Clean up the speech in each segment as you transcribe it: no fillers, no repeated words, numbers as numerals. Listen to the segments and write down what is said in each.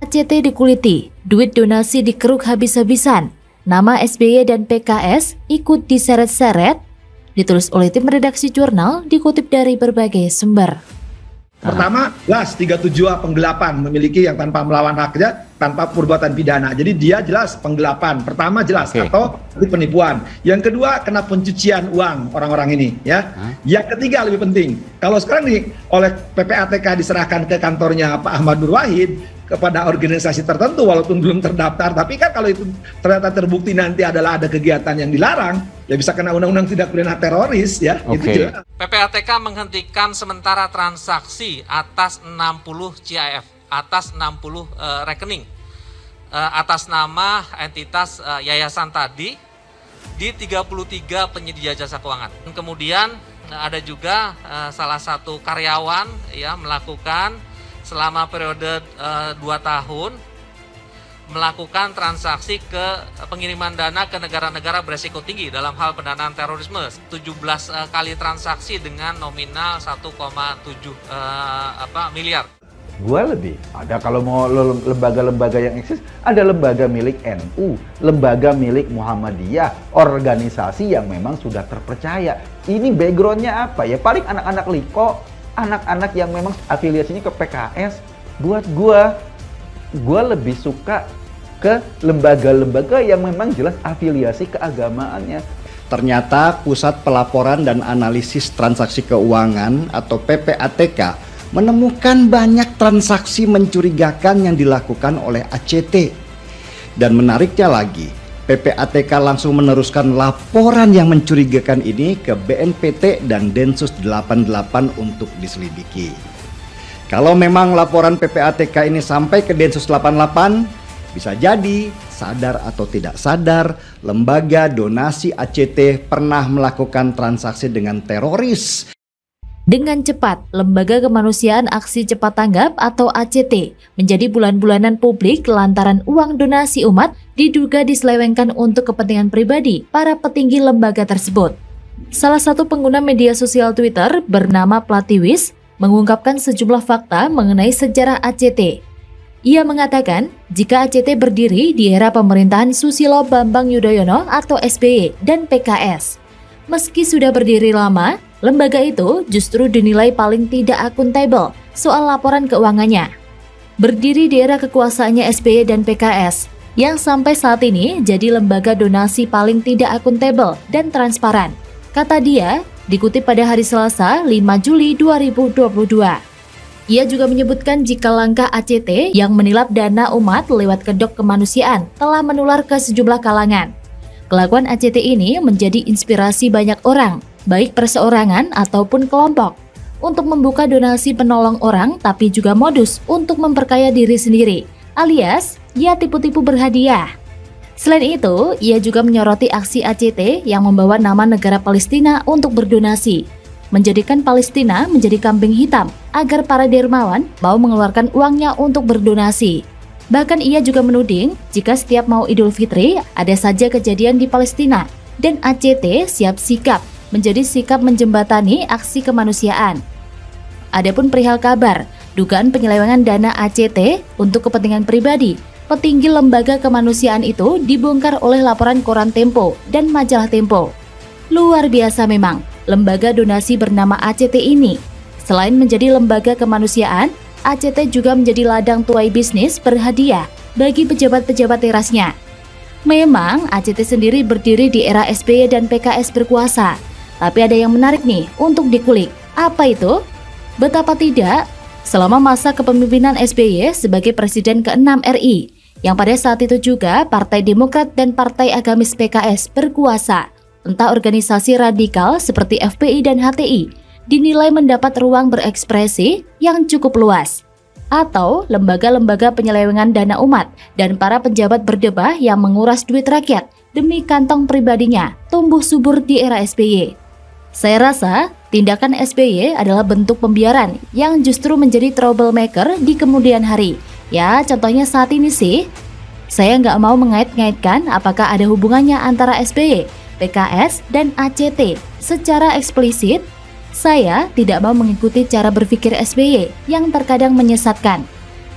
ACT dikuliti, duit donasi dikeruk habis-habisan, nama SBY dan PKS ikut diseret-seret, ditulis oleh tim redaksi jurnal, dikutip dari berbagai sumber. Pertama, jelas 37A penggelapan, memiliki yang tanpa melawan haknya, tanpa perbuatan pidana. Jadi dia jelas penggelapan. Pertama jelas, atau penipuan. Yang kedua, kena pencucian uang orang-orang ini. Ya. Yang ketiga lebih penting, kalau sekarang nih oleh PPATK diserahkan ke kantornya Pak Ahmad Nur Wahid, kepada organisasi tertentu walaupun belum terdaftar, tapi kan kalau itu ternyata terbukti nanti adalah ada kegiatan yang dilarang, ya bisa kena undang-undang tindak pidana teroris ya. Gitu juga. PPATK menghentikan sementara transaksi atas 60 CIF, atas 60 rekening atas nama entitas yayasan tadi di 33 penyedia jasa keuangan. Kemudian ada juga salah satu karyawan ya melakukan selama periode 2 tahun melakukan transaksi ke pengiriman dana ke negara-negara beresiko tinggi dalam hal pendanaan terorisme, 17 kali transaksi dengan nominal 1,7 miliar. Gua lebih ada, kalau mau lembaga-lembaga yang eksis, ada lembaga milik NU, lembaga milik Muhammadiyah, organisasi yang memang sudah terpercaya. Ini backgroundnya apa ya? Paling anak-anak liko, anak-anak yang memang afiliasinya ke PKS. Buat gua lebih suka ke lembaga-lembaga yang memang jelas afiliasi keagamaannya. Ternyata Pusat Pelaporan dan Analisis Transaksi Keuangan atau PPATK menemukan banyak transaksi mencurigakan yang dilakukan oleh ACT. Dan menariknya lagi, PPATK langsung meneruskan laporan yang mencurigakan ini ke BNPT dan Densus 88 untuk diselidiki. Kalau memang laporan PPATK ini sampai ke Densus 88, bisa jadi sadar atau tidak sadar, lembaga donasi ACT pernah melakukan transaksi dengan teroris. Dengan cepat, Lembaga Kemanusiaan Aksi Cepat Tanggap atau ACT menjadi bulan-bulanan publik lantaran uang donasi umat diduga diselewengkan untuk kepentingan pribadi para petinggi lembaga tersebut. Salah satu pengguna media sosial Twitter bernama Platiwis mengungkapkan sejumlah fakta mengenai sejarah ACT. Ia mengatakan, jika ACT berdiri di era pemerintahan Susilo Bambang Yudhoyono atau SBY dan PKS. Meski sudah berdiri lama, lembaga itu justru dinilai paling tidak akuntabel soal laporan keuangannya. Berdiri di era kekuasaannya SBY dan PKS, yang sampai saat ini jadi lembaga donasi paling tidak akuntabel dan transparan. Kata dia, dikutip pada hari Selasa 5 Juli 2022. Ia juga menyebutkan jika langkah ACT yang menilap dana umat lewat kedok kemanusiaan telah menular ke sejumlah kalangan. Kelakuan ACT ini menjadi inspirasi banyak orang, baik perseorangan ataupun kelompok, untuk membuka donasi penolong orang tapi juga modus untuk memperkaya diri sendiri, alias ia tipu-tipu berhadiah. Selain itu, ia juga menyoroti aksi ACT yang membawa nama negara Palestina untuk berdonasi, menjadikan Palestina menjadi kambing hitam agar para dermawan mau mengeluarkan uangnya untuk berdonasi. Bahkan ia juga menuding jika setiap mau Idul Fitri ada saja kejadian di Palestina dan ACT siap sikap menjadi sikap menjembatani aksi kemanusiaan. Adapun perihal kabar dugaan penyelewengan dana ACT untuk kepentingan pribadi, petinggi lembaga kemanusiaan itu dibongkar oleh laporan koran Tempo dan majalah Tempo. Luar biasa memang, lembaga donasi bernama ACT ini. Selain menjadi lembaga kemanusiaan, ACT juga menjadi ladang tuai bisnis berhadiah bagi pejabat-pejabat terasnya. Memang ACT sendiri berdiri di era SBY dan PKS berkuasa, tapi ada yang menarik nih untuk dikulik. Apa itu? Betapa tidak, selama masa kepemimpinan SBY sebagai Presiden ke-6 RI, yang pada saat itu juga Partai Demokrat dan Partai Agamis PKS berkuasa, entah organisasi radikal seperti FPI dan HTI, dinilai mendapat ruang berekspresi yang cukup luas. Atau lembaga-lembaga penyelewengan dana umat dan para pejabat berdebah yang menguras duit rakyat demi kantong pribadinya tumbuh subur di era SBY. Saya rasa tindakan SBY adalah bentuk pembiaran yang justru menjadi troublemaker di kemudian hari. Ya, contohnya saat ini sih. Saya nggak mau mengait-ngaitkan apakah ada hubungannya antara SBY, PKS, dan ACT secara eksplisit. Saya tidak mau mengikuti cara berpikir SBY yang terkadang menyesatkan.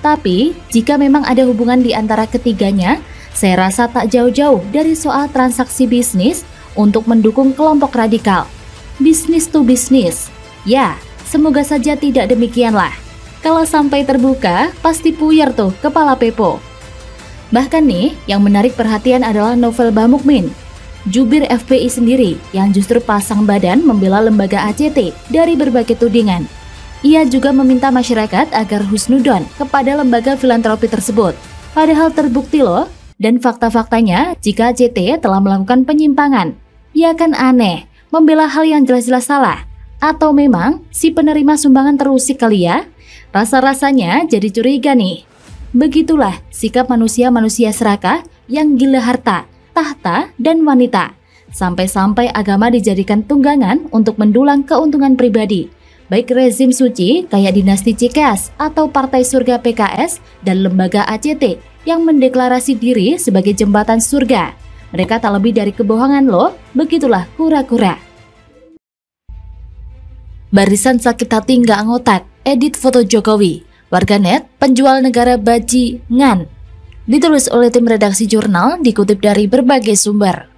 Tapi, jika memang ada hubungan di antara ketiganya, saya rasa tak jauh-jauh dari soal transaksi bisnis untuk mendukung kelompok radikal. Bisnis to bisnis. Ya, semoga saja tidak demikianlah. Kalau sampai terbuka, pasti puyar tuh kepala Pepo. Bahkan nih, yang menarik perhatian adalah novel Bamukmin, jubir FPI sendiri yang justru pasang badan membela lembaga ACT dari berbagai tudingan. Ia juga meminta masyarakat agar husnudon kepada lembaga filantropi tersebut. Padahal terbukti loh, dan fakta-faktanya jika ACT telah melakukan penyimpangan. Ya kan aneh, membela hal yang jelas-jelas salah. Atau memang si penerima sumbangan terusik kali ya? Rasa-rasanya jadi curiga nih. Begitulah sikap manusia-manusia serakah yang gila harta, tahta, dan wanita. Sampai-sampai agama dijadikan tunggangan untuk mendulang keuntungan pribadi. Baik rezim suci kayak dinasti Cikeas atau Partai Surga PKS dan lembaga ACT yang mendeklarasi diri sebagai jembatan surga. Mereka tak lebih dari kebohongan loh, begitulah kura-kura. Barisan sakit hati nggak ngotak, edit foto Jokowi. Warganet, penjual negara bajingan. Ditulis oleh tim redaksi jurnal, dikutip dari berbagai sumber.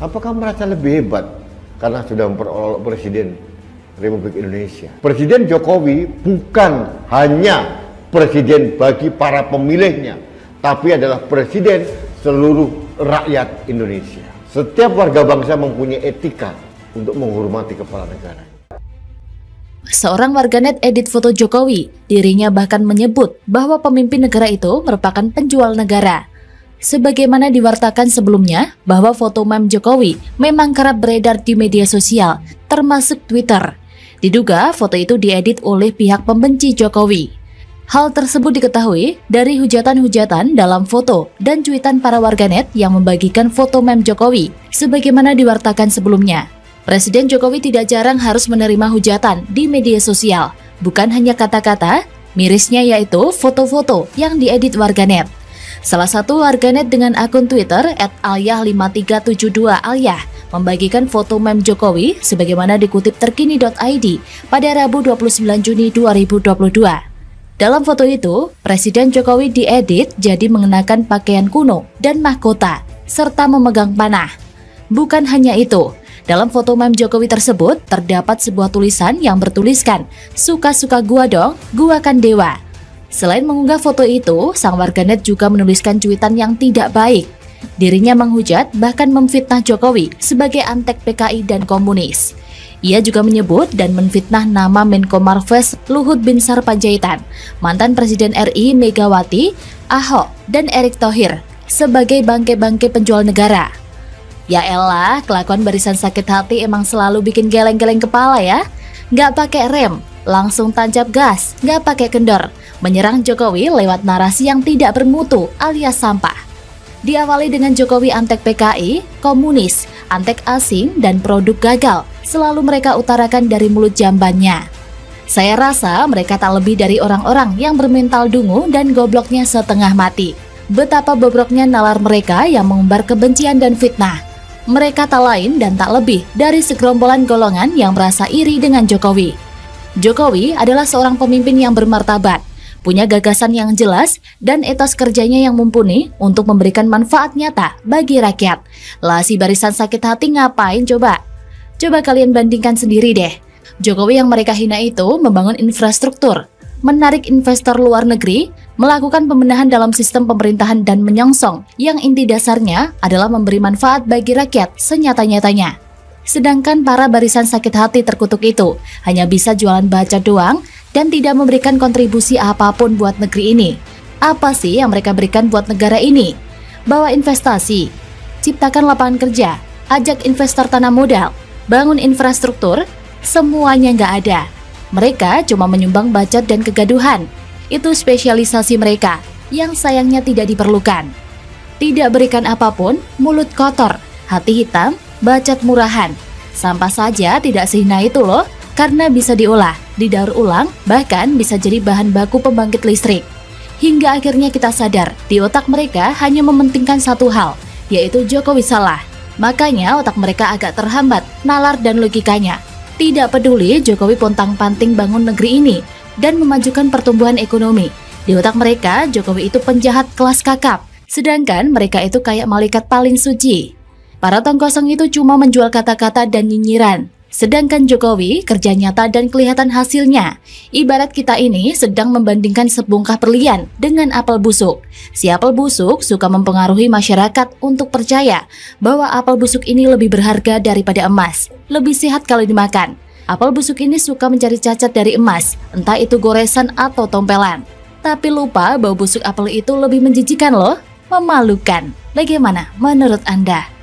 Apakah merasa lebih hebat karena sudah memperoleh Presiden Republik Indonesia? Presiden Jokowi bukan hanya presiden bagi para pemilihnya, tapi adalah presiden seluruh rakyat Indonesia. Setiap warga bangsa mempunyai etika untuk menghormati kepala negara. Seorang warganet edit foto Jokowi, dirinya bahkan menyebut bahwa pemimpin negara itu merupakan penjual negara. Sebagaimana diwartakan sebelumnya bahwa foto meme Jokowi memang kerap beredar di media sosial, termasuk Twitter. Diduga foto itu diedit oleh pihak pembenci Jokowi. Hal tersebut diketahui dari hujatan-hujatan dalam foto dan cuitan para warganet yang membagikan foto meme Jokowi, sebagaimana diwartakan sebelumnya. Presiden Jokowi tidak jarang harus menerima hujatan di media sosial, bukan hanya kata-kata, mirisnya yaitu foto-foto yang diedit warganet. Salah satu warganet dengan akun Twitter @alyah5372alyah membagikan foto meme Jokowi sebagaimana dikutip terkini.id pada Rabu 29 Juni 2022. Dalam foto itu, Presiden Jokowi diedit jadi mengenakan pakaian kuno dan mahkota, serta memegang panah. Bukan hanya itu, dalam foto meme Jokowi tersebut terdapat sebuah tulisan yang bertuliskan, "Suka-suka gua dong, gua kan dewa." Selain mengunggah foto itu, sang warganet juga menuliskan cuitan yang tidak baik. Dirinya menghujat bahkan memfitnah Jokowi sebagai antek PKI dan komunis. Ia juga menyebut dan menfitnah nama Menko Marves Luhut Binsar Panjaitan, mantan Presiden RI Megawati, Ahok, dan Erick Thohir sebagai bangke-bangke penjual negara. Ya elah, kelakuan barisan sakit hati emang selalu bikin geleng-geleng kepala ya. Nggak pakai rem, langsung tancap gas, nggak pakai kendor, menyerang Jokowi lewat narasi yang tidak bermutu alias sampah. Diawali dengan Jokowi antek PKI, komunis, antek asing, dan produk gagal, selalu mereka utarakan dari mulut jambannya. Saya rasa mereka tak lebih dari orang-orang yang bermental dungu dan gobloknya setengah mati. Betapa bobroknya nalar mereka yang mengumbar kebencian dan fitnah. Mereka tak lain dan tak lebih dari segerombolan golongan yang merasa iri dengan Jokowi. Jokowi adalah seorang pemimpin yang bermartabat, punya gagasan yang jelas, dan etos kerjanya yang mumpuni untuk memberikan manfaat nyata bagi rakyat. Lah si barisan sakit hati ngapain coba? Coba kalian bandingkan sendiri deh. Jokowi yang mereka hina itu membangun infrastruktur, menarik investor luar negeri, melakukan pembenahan dalam sistem pemerintahan dan menyongsong yang inti dasarnya adalah memberi manfaat bagi rakyat senyata-nyatanya. Sedangkan para barisan sakit hati terkutuk itu hanya bisa jualan baca doang dan tidak memberikan kontribusi apapun buat negeri ini. Apa sih yang mereka berikan buat negara ini? Bawa investasi, ciptakan lapangan kerja, ajak investor tanam modal, bangun infrastruktur, semuanya nggak ada. Mereka cuma menyumbang bacot dan kegaduhan. Itu spesialisasi mereka yang sayangnya tidak diperlukan. Tidak berikan apapun, mulut kotor, hati hitam, bacot murahan. Sampah saja tidak sehina itu loh, karena bisa diolah, didaur ulang, bahkan bisa jadi bahan baku pembangkit listrik. Hingga akhirnya kita sadar, di otak mereka hanya mementingkan satu hal, yaitu Jokowi salah. Makanya otak mereka agak terhambat, nalar dan logikanya. Tidak peduli Jokowi pontang-panting bangun negeri ini dan memajukan pertumbuhan ekonomi. Di otak mereka, Jokowi itu penjahat kelas kakap, sedangkan mereka itu kayak malaikat paling suci. Para tong kosong itu cuma menjual kata-kata dan nyinyiran. Sedangkan Jokowi kerja nyata dan kelihatan hasilnya. Ibarat kita ini sedang membandingkan sebongkah berlian dengan apel busuk. Si apel busuk suka mempengaruhi masyarakat untuk percaya bahwa apel busuk ini lebih berharga daripada emas, lebih sehat kalau dimakan. Apel busuk ini suka mencari cacat dari emas, entah itu goresan atau tompelan. Tapi lupa bau busuk apel itu lebih menjijikan loh, memalukan. Bagaimana menurut Anda?